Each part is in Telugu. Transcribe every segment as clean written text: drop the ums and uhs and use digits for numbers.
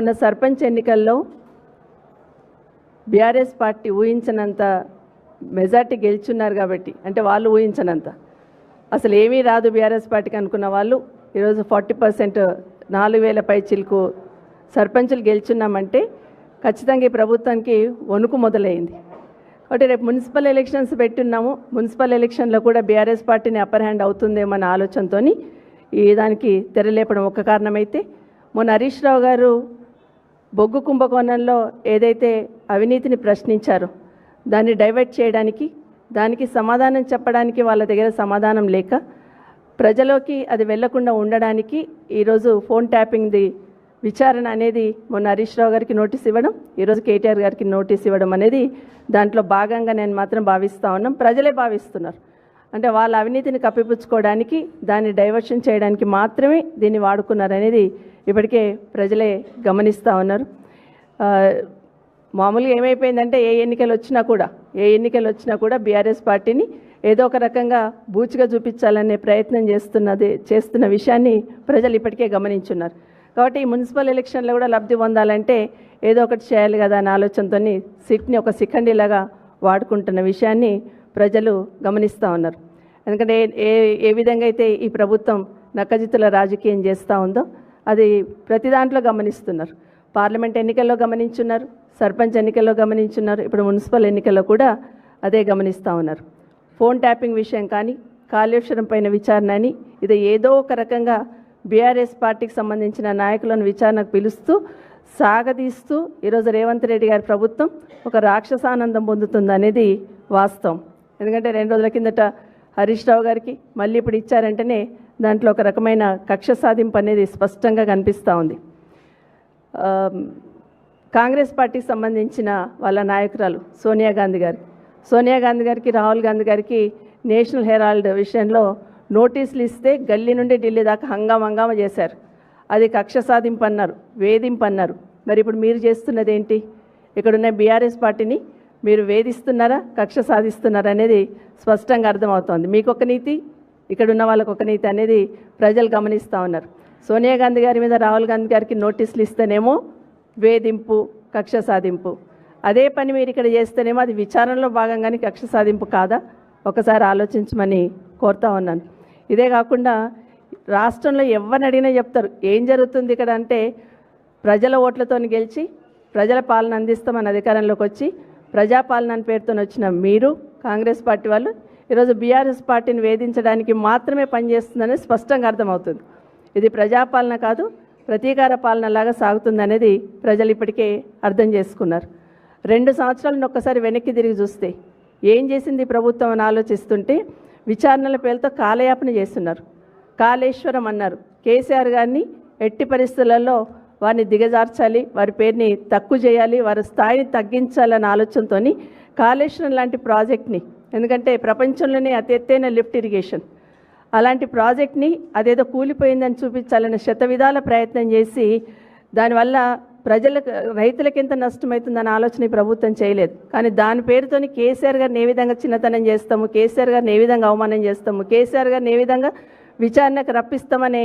మొన్న సర్పంచ్ ఎన్నికల్లో బీఆర్ఎస్ పార్టీ ఊహించనంత మెజార్టీ గెలుచున్నారు కాబట్టి, అంటే వాళ్ళు ఊహించనంత అసలు ఏమీ రాదు బీఆర్ఎస్ పార్టీకి అనుకున్న వాళ్ళు ఈరోజు 40% 4000 పై చిలుకు సర్పంచులు గెలుచున్నామంటే ఖచ్చితంగా ఈ ప్రభుత్వానికి వణుకు మొదలైంది. కాబట్టి రేపు మున్సిపల్ ఎలక్షన్స్ పెట్టున్నాము. మున్సిపల్ ఎలక్షన్లో కూడా బీఆర్ఎస్ పార్టీని అప్పర్ హ్యాండ్ అవుతుందేమో అన్న ఆలోచనతో ఈ దానికి తెరలేపడం ఒక కారణమైతే, మొన్న హరీష్ రావు గారు బొగ్గు కుంభకోణంలో ఏదైతే అవినీతిని ప్రశ్నించారో దాన్ని డైవర్ట్ చేయడానికి, దానికి సమాధానం చెప్పడానికి వాళ్ళ దగ్గర సమాధానం లేక ప్రజలోకి అది వెళ్లకుండా ఉండడానికి ఈరోజు ఫోన్ ట్యాపింగ్ది విచారణ అనేది మొన్న హరీష్ రావు గారికి నోటీస్ ఇవ్వడం, ఈరోజు కేటీఆర్ గారికి నోటీస్ ఇవ్వడం అనేది దాంట్లో భాగంగా నేను మాత్రం భావిస్తూ ఉన్నాం. ప్రజలే భావిస్తున్నారు. అంటే వాళ్ళ అవినీతిని కప్పిపుచ్చుకోవడానికి, దాన్ని డైవర్షన్ చేయడానికి మాత్రమే దీన్ని వాడుకున్నారు అనేది ఇప్పటికే ప్రజలే గమనిస్తూ ఉన్నారు. మామూలుగా ఏమైపోయిందంటే ఏ ఎన్నికలు వచ్చినా కూడా బీఆర్ఎస్ పార్టీని ఏదో ఒక రకంగా బూచిగా చూపించాలనే ప్రయత్నం చేస్తున్న విషయాన్ని ప్రజలు ఇప్పటికే గమనించున్నారు. కాబట్టి ఈ మున్సిపల్ ఎలక్షన్లో కూడా లబ్ధి పొందాలంటే ఏదో ఒకటి చేయాలి కదా అనే ఆలోచనతో సిట్ని ఒక శిఖండిలాగా వాడుకుంటున్న విషయాన్ని ప్రజలు గమనిస్తూ ఉన్నారు. ఎందుకంటే ఏ విధంగా అయితే ఈ ప్రభుత్వం నక్కజిత్తుల రాజకీయం చేస్తూ ఉందో అది ప్రతి దాంట్లో గమనిస్తున్నారు. పార్లమెంట్ ఎన్నికల్లో గమనించున్నారు, సర్పంచ్ ఎన్నికల్లో గమనించున్నారు, ఇప్పుడు మున్సిపల్ ఎన్నికల్లో కూడా అదే గమనిస్తూ ఉన్నారు. ఫోన్ ట్యాపింగ్ విషయం కానీ, కాళేశ్వరం పైన విచారణ అని ఇది ఏదో ఒక రకంగా బీఆర్ఎస్ పార్టీకి సంబంధించిన నాయకులను విచారణకు పిలుస్తూ సాగదీస్తూ ఈరోజు రేవంత్ రెడ్డి గారి ప్రభుత్వం ఒక రాక్షసానందం పొందుతుందనేది వాస్తవం. ఎందుకంటే 2 రోజుల కిందట హరీష్ రావు గారికి మళ్ళీ ఇప్పుడు ఇచ్చారంటేనే దాంట్లో ఒక రకమైన కక్ష సాధింపు అనేది స్పష్టంగా కనిపిస్తూ ఉంది. కాంగ్రెస్ పార్టీకి సంబంధించిన వాళ్ళ నాయకురాలు సోనియా గాంధీ గారికి రాహుల్ గాంధీ గారికి నేషనల్ హెరాల్డ్ విషయంలో నోటీసులు ఇస్తే గల్లీ నుండి ఢిల్లీ దాకా హంగామా చేశారు. అది కక్ష సాధింపు అన్నారు, వేధింపు అన్నారు. మరి ఇప్పుడు మీరు చేస్తున్నది ఏంటి? ఇక్కడున్న బీఆర్ఎస్ పార్టీని మీరు వేధిస్తున్నారా, కక్ష సాధిస్తున్నారా అనేది స్పష్టంగా అర్థమవుతోంది. మీకొక నీతి, ఇక్కడున్న వాళ్ళకు ఒక నీతి అనేది ప్రజలు గమనిస్తూ ఉన్నారు. సోనియా గాంధీ గారి మీద రాహుల్ గాంధీ గారికి నోటీసులు ఇస్తేనేమో వేధింపు, కక్ష సాధింపు. అదే పని మీరు ఇక్కడ చేస్తేనేమో అది విచారణలో భాగంగానే కక్ష సాధింపు కాదా? ఒకసారి ఆలోచించమని కోరుతా ఉన్నాను. ఇదే కాకుండా రాష్ట్రంలో ఎవరిని అడిగినా చెప్తారు ఏం జరుగుతుంది ఇక్కడ అంటే, ప్రజల ఓట్లతో గెలిచి ప్రజల పాలన అందిస్తామని అధికారంలోకి వచ్చి ప్రజాపాలన పేరుతో వచ్చిన మీరు కాంగ్రెస్ పార్టీ వాళ్ళు ఈరోజు బీఆర్ఎస్ పార్టీని వేధించడానికి మాత్రమే పనిచేస్తుందనేది స్పష్టంగా అర్థమవుతుంది. ఇది ప్రజాపాలన కాదు, ప్రతీకార పాలనలాగా సాగుతుందనేది ప్రజలు ఇప్పటికే అర్థం చేసుకున్నారు. 2 సంవత్సరాలను ఒక్కసారి వెనక్కి తిరిగి చూస్తే ఏం చేసింది ప్రభుత్వం అని ఆలోచిస్తుంటే విచారణల పేరుతో కాలయాపన చేస్తున్నారు. కాళేశ్వరం అన్నారు. కేసీఆర్ గారిని ఎట్టి పరిస్థితులలో వారిని దిగజార్చాలి, వారి పేరుని తక్కువ చేయాలి, వారి స్థాయిని తగ్గించాలన్న ఆలోచనతో కాళేశ్వరం లాంటి ప్రాజెక్ట్ని, ఎందుకంటే ప్రపంచంలోనే అతి ఎత్తైన లిఫ్ట్ ఇరిగేషన్ అలాంటి ప్రాజెక్ట్ని అదేదో కూలిపోయిందని చూపించాలనే శతవిధాల ప్రయత్నం చేసి దానివల్ల రైతులకు ఎంత నష్టమవుతుందన్న ఆలోచన ప్రభుత్వం చేయలేదు. కానీ దాని పేరుతోని కేసీఆర్ గారిని ఏ విధంగా చిన్నతనం చేస్తాము, కేసీఆర్ గారిని ఏ విధంగా అవమానం చేస్తాము, కేసీఆర్ గారిని ఏ విధంగా విచారణకు రప్పిస్తామనే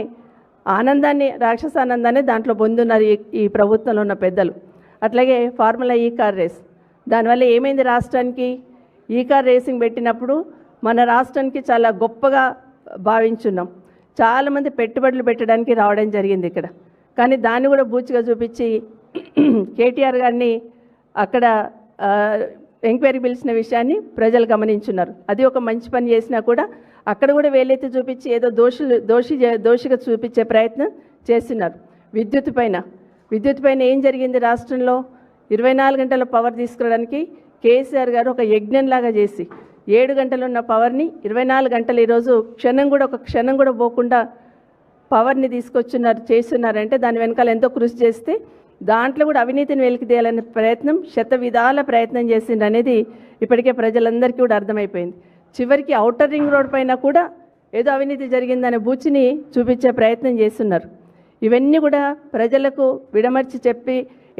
ఆనందాన్ని, రాక్షసానందాన్ని దాంట్లో పొందున్నారు ఈ ప్రభుత్వంలో ఉన్న పెద్దలు. అట్లాగే ఫార్ములా ఈ కార్ రేస్, దానివల్ల ఏమైంది రాష్ట్రానికి? ఈ కార్ రేసింగ్ పెట్టినప్పుడు మన రాష్ట్రానికి చాలా గొప్పగా భావించున్నాం. చాలామంది పెట్టుబడులు పెట్టడానికి రావడం జరిగింది ఇక్కడ. కానీ దాన్ని కూడా బూచిగా చూపించి కేటీఆర్ గారిని అక్కడ ఎంక్వైరీ పిలిచిన విషయాన్ని ప్రజలు గమనించున్నారు. అది ఒక మంచి పని చేసినా కూడా అక్కడ కూడా వేలెత్తి చూపించి ఏదో దోషిగా చూపించే ప్రయత్నం చేస్తున్నారు. విద్యుత్ పైన ఏం జరిగింది రాష్ట్రంలో? 24 గంటల పవర్ తీసుకురావడానికి కేసీఆర్ గారు ఒక యజ్ఞంలాగా చేసి 7 గంటలు ఉన్న పవర్ని 24 గంటలు ఈరోజు ఒక క్షణం కూడా పోకుండా పవర్ని చేస్తున్నారంటే దాని వెనకాల ఎంతో కృషి చేస్తే దాంట్లో కూడా అవినీతిని వెలికితేయాలనే ప్రయత్నం, శతవిధాల ప్రయత్నం చేసింది అనేది ఇప్పటికే ప్రజలందరికీ కూడా అర్థమైపోయింది. చివరికి ఔటర్ రింగ్ రోడ్ పైన కూడా ఏదో అవినీతి జరిగిందనే బూచిని చూపించే ప్రయత్నం చేస్తున్నారు. ఇవన్నీ కూడా ప్రజలకు విడమర్చి చెప్పి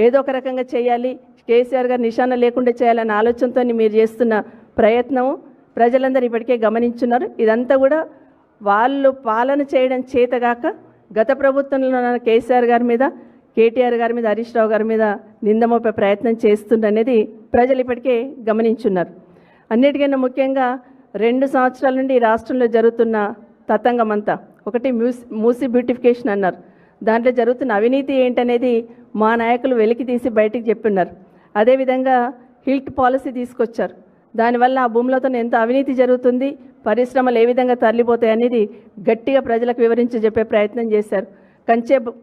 ఏదో ఒక రకంగా చేయాలి, కేసీఆర్ గారు నిశాన లేకుండా చేయాలనే ఆలోచనతో మీరు చేస్తున్న ప్రయత్నం ప్రజలందరూ ఇప్పటికే గమనించున్నారు. ఇదంతా కూడా వాళ్ళు పాలన చేయడం చేతగాక గత ప్రభుత్వంలో ఉన్న కేసీఆర్ గారి మీద, కేటీఆర్ గారి మీద, హరీష్ రావు గారి మీద నింద మోపే ప్రయత్నం చేస్తుందనేది ప్రజలు ఇప్పటికే గమనించున్నారు. అన్నిటికన్నా ముఖ్యంగా 2 సంవత్సరాల నుండి ఈ రాష్ట్రంలో జరుగుతున్న తతంగం అంతా, ఒకటి మూసీ బ్యూటిఫికేషన్ అన్నారు, దాంట్లో జరుగుతున్న అవినీతి ఏంటనేది మా నాయకులు వెలికి తీసి బయటికి చెప్పున్నారు. అదేవిధంగా హిల్ట్ పాలసీ తీసుకొచ్చారు, దానివల్ల ఆ భూములతో ఎంత అవినీతి జరుగుతుంది, పరిశ్రమలు ఏ విధంగా తరలిపోతాయి అనేది గట్టిగా ప్రజలకు వివరించి చెప్పే ప్రయత్నం చేశారు.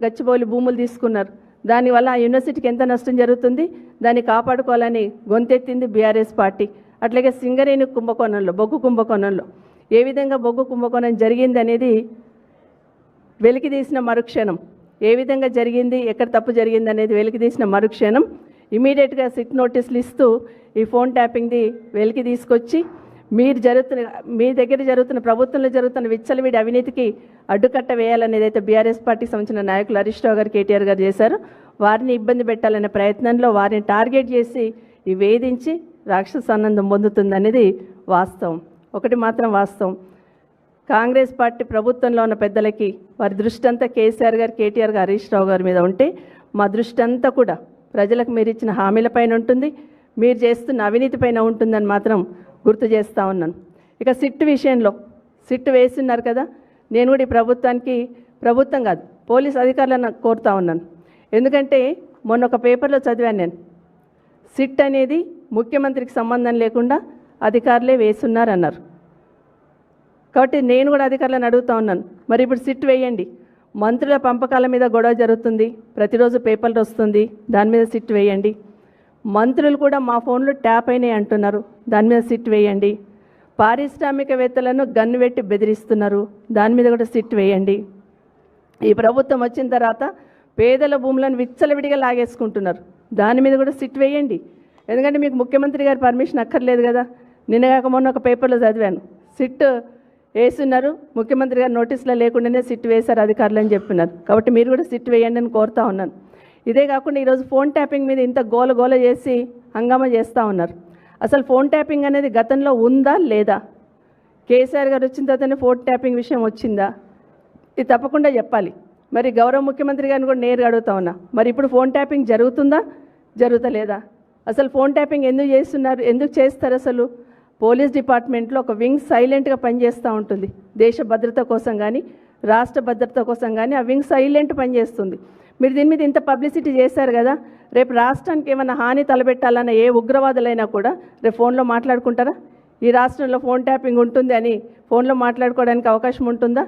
గచ్చిబౌలి భూములు తీసుకున్నారు, దానివల్ల ఆ యూనివర్సిటీకి ఎంత నష్టం జరుగుతుంది, దాన్ని కాపాడుకోవాలని గొంతెత్తింది బీఆర్ఎస్ పార్టీ. అట్లాగే సింగరేణి కుంభకోణంలో, బొగ్గు కుంభకోణంలో ఏ విధంగా బొగ్గు కుంభకోణం జరిగింది అనేది వెలికి తీసిన మరుక్షణం, ఏ విధంగా జరిగింది, ఎక్కడ తప్పు జరిగింది అనేది వెలికి తీసిన మరుక్షణం ఇమీడియట్గా సిట్ నోటీసులు ఇస్తూ ఈ ఫోన్ ట్యాపింగ్ది వెలికి తీసుకొచ్చి మీ దగ్గర జరుగుతున్న, ప్రభుత్వంలో జరుగుతున్న విచ్చలవిడి అవినీతికి అడ్డుకట్ట వేయాలనేది అయితే బీఆర్ఎస్ పార్టీకి సంబంధించిన నాయకులు హరీష్ రావు గారు, కేటీఆర్ గారు చేశారు. వారిని ఇబ్బంది పెట్టాలనే ప్రయత్నంలో వారిని టార్గెట్ చేసి ఈ వేధించి రాక్షస ఆనందం పొందుతుందనేది వాస్తవం. ఒకటి మాత్రం వాస్తవం, కాంగ్రెస్ పార్టీ ప్రభుత్వంలో ఉన్న పెద్దలకి వారి దృష్టి అంతా కేసీఆర్ గారు, కేటీఆర్ గారు, హరీష్ రావు గారి మీద ఉంటే మా దృష్టి అంతా కూడా ప్రజలకు మీరు ఇచ్చిన హామీలపైన ఉంటుంది, మీరు చేస్తున్న అవినీతి పైన ఉంటుందని మాత్రం గుర్తు చేస్తూ ఉన్నాను. ఇక సిట్ విషయంలో, సిట్ వేస్తున్నారు కదా, నేను కూడా ఈ ప్రభుత్వం కాదు పోలీస్ అధికారులను కోరుతా ఉన్నాను. ఎందుకంటే మొన్న ఒక పేపర్లో చదివాను నేను, సిట్ అనేది ముఖ్యమంత్రికి సంబంధం లేకుండా అధికారులే వేస్తున్నారన్నారు. కాబట్టి నేను కూడా అధికారులను అడుగుతూ ఉన్నాను, మరి ఇప్పుడు సిట్ వేయండి. మంత్రుల పంపకాల మీద గొడవ జరుగుతుంది, ప్రతిరోజు పేపర్లు వస్తుంది, దాని మీద సిట్ వేయండి. మంత్రులు కూడా మా ఫోన్లో ట్యాప్ అయినాయి అంటున్నారు, దాని మీద సిట్ వేయండి. పారిశ్రామికవేత్తలను గన్ను పెట్టి బెదిరిస్తున్నారు, దాని మీద కూడా సిట్ వేయండి. ఈ ప్రభుత్వం వచ్చిన తర్వాత పేదల భూములను విచ్చలవిడిగా లాగేసుకుంటున్నారు, దాని మీద కూడా సిట్ వేయండి. ఎందుకంటే మీకు ముఖ్యమంత్రి గారి పర్మిషన్ అక్కర్లేదు కదా. నిన్నగాక మొన్న ఒక పేపర్లో చదివాను, సిట్ వేస్తున్నారు, ముఖ్యమంత్రి గారు నోటీసులో లేకుండానే సిట్ వేశారు అధికారులు అని చెప్పినారు. కాబట్టి మీరు కూడా సిట్ వేయండి అని కోరుతా ఉన్నాను. ఇదే కాకుండా ఈరోజు ఫోన్ ట్యాపింగ్ మీద ఇంత గోల చేసి హంగామా చేస్తూ ఉన్నారు. అసలు ఫోన్ ట్యాపింగ్ అనేది గతంలో ఉందా లేదా? కేసీఆర్ గారు వచ్చిన తర్వాతనే ఫోన్ ట్యాపింగ్ విషయం వచ్చిందా? ఇది తప్పకుండా చెప్పాలి. మరి గౌరవ ముఖ్యమంత్రి గారిని కూడా నేరుగా అడుగుతా ఉన్నా, మరి ఇప్పుడు ఫోన్ ట్యాపింగ్ జరుగుతుందా, జరుగుతలేదా? అసలు ఫోన్ ట్యాపింగ్ ఎందుకు చేస్తున్నారు, ఎందుకు చేస్తారు? అసలు పోలీస్ డిపార్ట్మెంట్లో ఒక వింగ్ సైలెంట్గా పనిచేస్తూ ఉంటుంది, దేశ భద్రత కోసం కానీ రాష్ట్ర భద్రత కోసం కానీ ఆ వింగ్ సైలెంట్ పనిచేస్తుంది. మీరు దీని మీద ఇంత పబ్లిసిటీ చేశారు కదా, రేపు రాష్ట్రానికి ఏమైనా హాని తలపెట్టాలన్న ఏ ఉగ్రవాదులైనా కూడా రేపు ఫోన్లో మాట్లాడుకుంటారా? ఈ రాష్ట్రంలో ఫోన్ ట్యాపింగ్ ఉంటుంది అని ఫోన్లో మాట్లాడుకోవడానికి అవకాశం ఉంటుందా?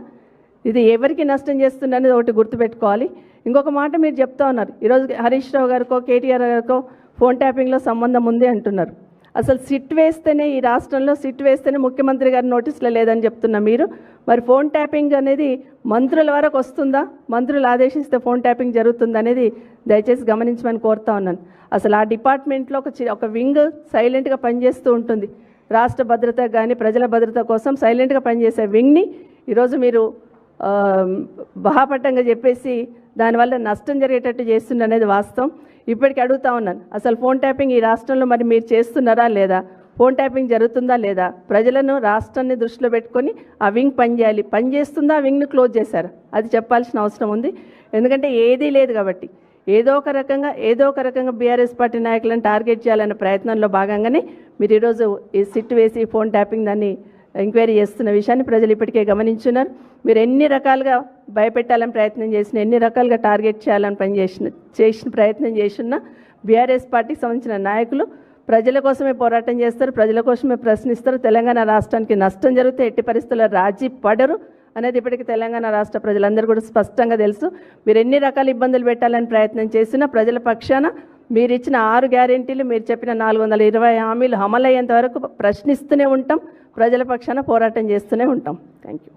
ఇది ఎవరికి నష్టం చేస్తుంది అనేది ఒకటి గుర్తుపెట్టుకోవాలి. ఇంకొక మాట మీరు చెప్తా ఉన్నారు, ఈరోజు హరీష్ రావు గారికో కేటీఆర్ గారికో ఫోన్ ట్యాపింగ్లో సంబంధం ఉంది అంటున్నారు. అసలు సిట్ వేస్తేనే, ఈ రాష్ట్రంలో సిట్ వేస్తేనే ముఖ్యమంత్రి గారి నోటీసులో లేదని చెప్తున్నా మీరు. మరి ఫోన్ ట్యాపింగ్ అనేది మంత్రుల వరకు వస్తుందా? మంత్రులు ఆదేశిస్తే ఫోన్ ట్యాపింగ్ జరుగుతుంది అనేది దయచేసి గమనించమని కోరుతా ఉన్నాను. అసలు ఆ డిపార్ట్మెంట్లో ఒక వింగ్ సైలెంట్గా పనిచేస్తూ ఉంటుంది, రాష్ట్ర భద్రత కానీ ప్రజల భద్రత కోసం సైలెంట్గా పనిచేసే వింగ్ని ఈరోజు మీరు బహాపట్టంగా చెప్పేసి దానివల్ల నష్టం జరిగేటట్టు చేస్తుంది అనేది వాస్తవం. ఇప్పటికీ అడుగుతా ఉన్నాను, అసలు ఫోన్ ట్యాపింగ్ ఈ రాష్ట్రంలో మరి మీరు చేస్తున్నారా లేదా? ఫోన్ ట్యాపింగ్ జరుగుతుందా లేదా? ప్రజలను, రాష్ట్రాన్ని దృష్టిలో పెట్టుకొని ఆ వింగ్ పనిచేయాలి. పనిచేస్తుందా? ఆ వింగ్ని క్లోజ్ చేశారు, అది చెప్పాల్సిన అవసరం ఉంది. ఎందుకంటే ఏదీ లేదు కాబట్టి ఏదో ఒక రకంగా బీఆర్ఎస్ పార్టీ నాయకులను టార్గెట్ చేయాలనే ప్రయత్నంలో భాగంగానే మీరు ఈరోజు ఈ సిట్ వేసి ఫోన్ ట్యాపింగ్ దాన్ని ఎంక్వైరీ చేస్తున్న విషయాన్ని ప్రజలు ఇప్పటికే గమనించున్నారు. మీరు ఎన్ని రకాలుగా భయపెట్టాలని ప్రయత్నం చేసినా, ఎన్ని రకాలుగా టార్గెట్ చేయాలని చేసిన ప్రయత్నం చేసినా బీఆర్ఎస్ పార్టీకి సంబంధించిన నాయకులు ప్రజల కోసమే పోరాటం చేస్తారు, ప్రజల కోసమే ప్రశ్నిస్తారు. తెలంగాణ రాష్ట్రానికి నష్టం జరిగితే ఎట్టి పరిస్థితుల్లో రాజీ పడరు అనేది ఇప్పటికీ తెలంగాణ రాష్ట్ర ప్రజలందరూ కూడా స్పష్టంగా తెలుసు. మీరు ఎన్ని రకాల ఇబ్బందులు పెట్టాలని ప్రయత్నం చేసినా ప్రజల పక్షాన మీరు ఇచ్చిన 6 గ్యారెంటీలు, మీరు చెప్పిన 420 హామీలు అమలయ్యేంత వరకు ప్రశ్నిస్తూనే ఉంటాం, ప్రజల పక్షాన పోరాటం చేస్తూనే ఉంటాం. Thank you.